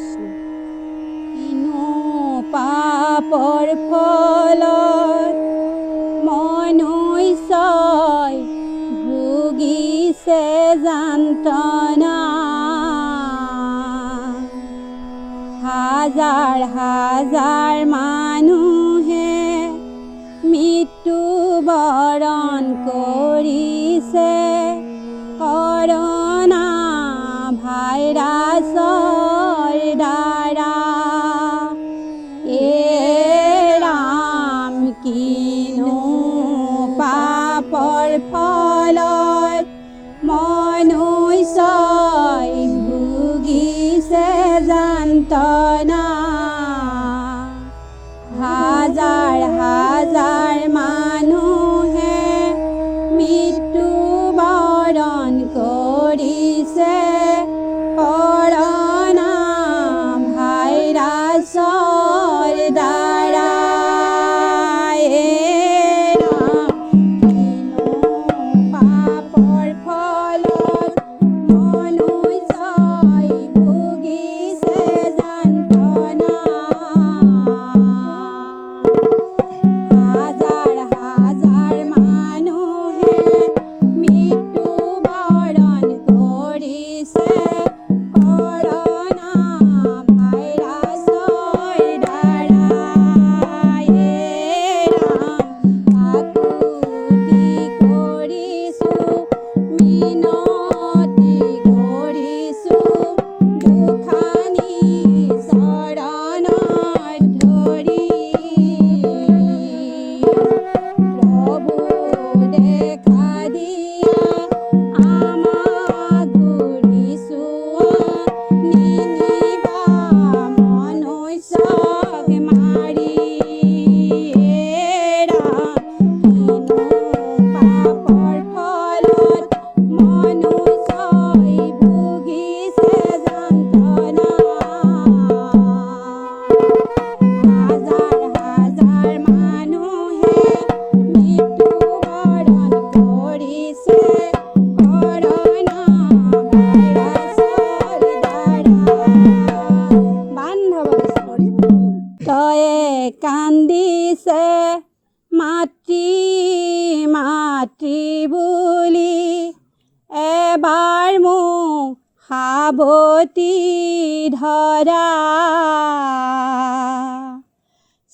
কৃষ্ণ। কিনো পাপৰ ফলত মনুষ্যই ভুগিছে যন্ত্ৰণা। হাজাৰ হাজাৰ মানুহে মৃত্যুবৰণ কৰিছে কৰ'না ভাইৰাছৰ দ্বাৰা। ৰাম কিনো পাপৰ ফলত মনুষ্যই ভুগিছে যন্ত্ৰণা। হাজাৰ হাজাৰ মানুহে মৃত্যুবৰণ কৰিছে কৰ'না ভাইৰাছৰ দ্বাৰা। পাপৰ ফলত মনুষ্যই ভুগিছে যন্ত্ৰণা। হাজাৰ হাজাৰ মানুহে মৃত্যুবৰণ কৰিছে কৰ'না ভাইৰাছৰ দ্বাৰা। আকুতি কৰিছোঁ, মিনতি কৰিছোঁ, দুখানি চৰণত ধৰি। প্ৰভু দেখা দিয়া আমাক গুৰি চোৱা, নিনিবা মনুষ্যক মাৰি। কিনো পাপৰ ফলত মনুষ্যই ভুগিছে যন্ত্ৰণা। হাজাৰ হাজাৰ মানুহে মৃত্যুবৰণ কৰিছে কৰ'না ভাইৰাছৰ দ্বাৰা। তয়ে কান্দিছে মাতৃ মাতৃ বুলি, এবাৰ মোক সাৱটি ধৰা।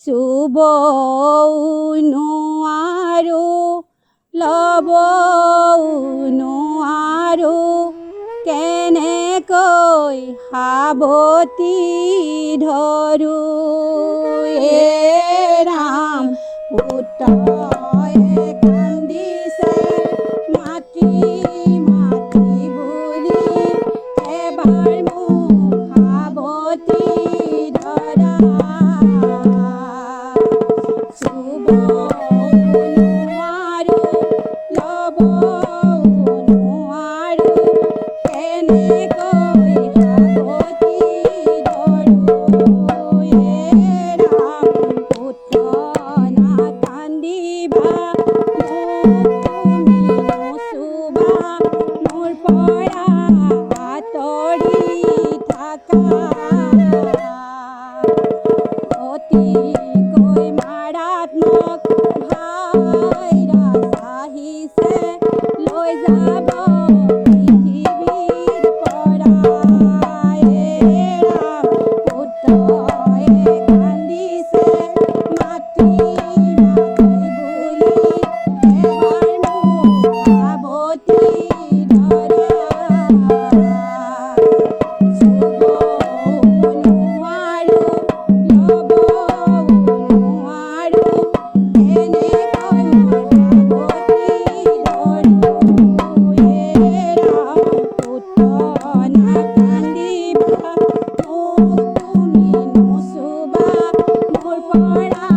চুবও নোৱাৰোঁ, ল'বও নোৱাৰোঁ, কেনেকৈ সাৱটি ধৰোঁ। ৰাম পুত্ৰয়ে কান্দিছে মাতৃ মাতৃ বুলি, এবাৰ মোক সাৱটি ধৰা। চুবও নোৱাৰোঁ, ল'বও নোৱাৰোঁ, কেনেকৈ সাৱটি ধৰোঁ। ৰাম পুত্ৰ নাকান্দিবা, মোক তুমি নুচুবা, মোৰ পৰা আঁতৰি থাকা। অতিকৈ মাৰাত্মক ভাইৰাছ আহিছে, লৈ যাব পৃথিৱীৰ পৰা। ৰাম পুত্ৰয়ে কান্দিছে মাতৃ মাতৃ বুলি, এবাৰ মোক সাৱটি ধৰা। চুবও নোৱাৰোঁ, ল'বও নোৱাৰোঁ, কেনেকৈ সাৱটি ধৰোঁ। ৰাম পুত্ৰ নাকান্দিবা, মোক তুমি নুচুবা, মোৰ পৰা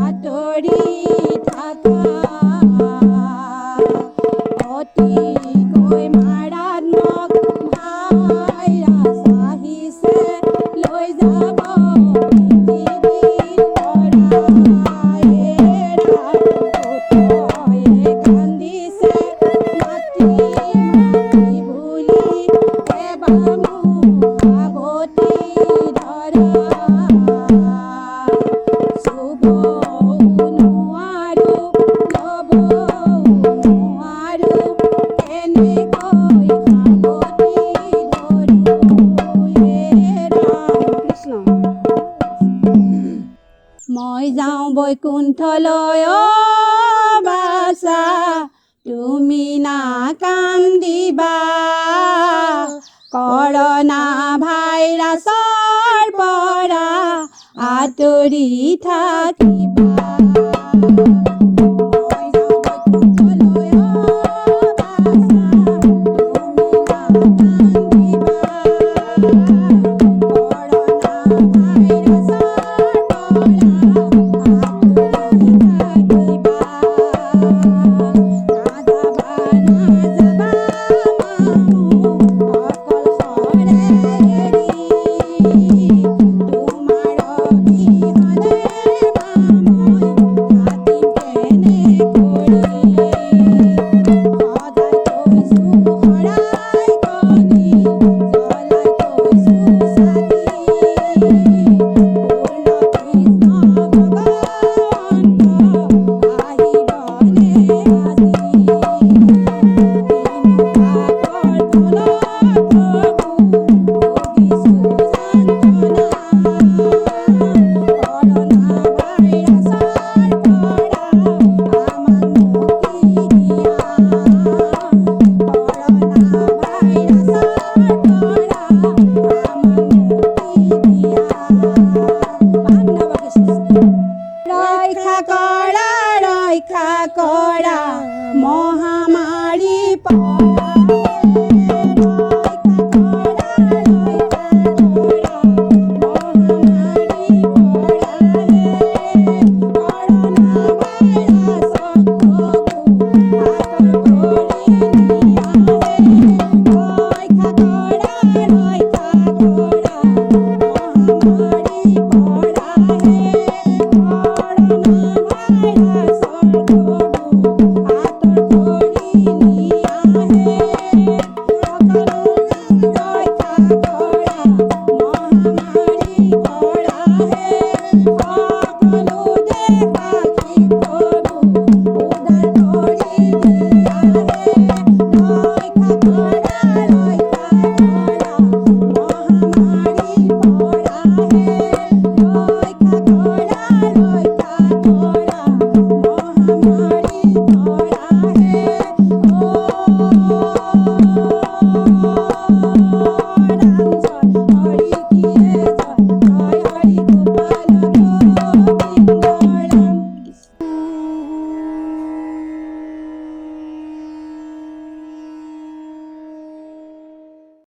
আঁতৰি থাকা। অতিকৈ মাৰাত্মক ভাইৰাছ আহিছে, লৈ যাব পৃথিৱীৰ পৰা। ৰাম পুত্ৰয়ে কান্দিছে মাতৃ মাতৃ বুলি, এবাৰ মোক সাৱটি বৈকুণ্ঠলৈ বাছা তুমি নাকান্দিবা কৰনা ভাইৰাছৰ পৰা আঁতৰি থাকিবা ৰক্ষা কৰা মহামাৰী পৰা ৰক্ষা কৰা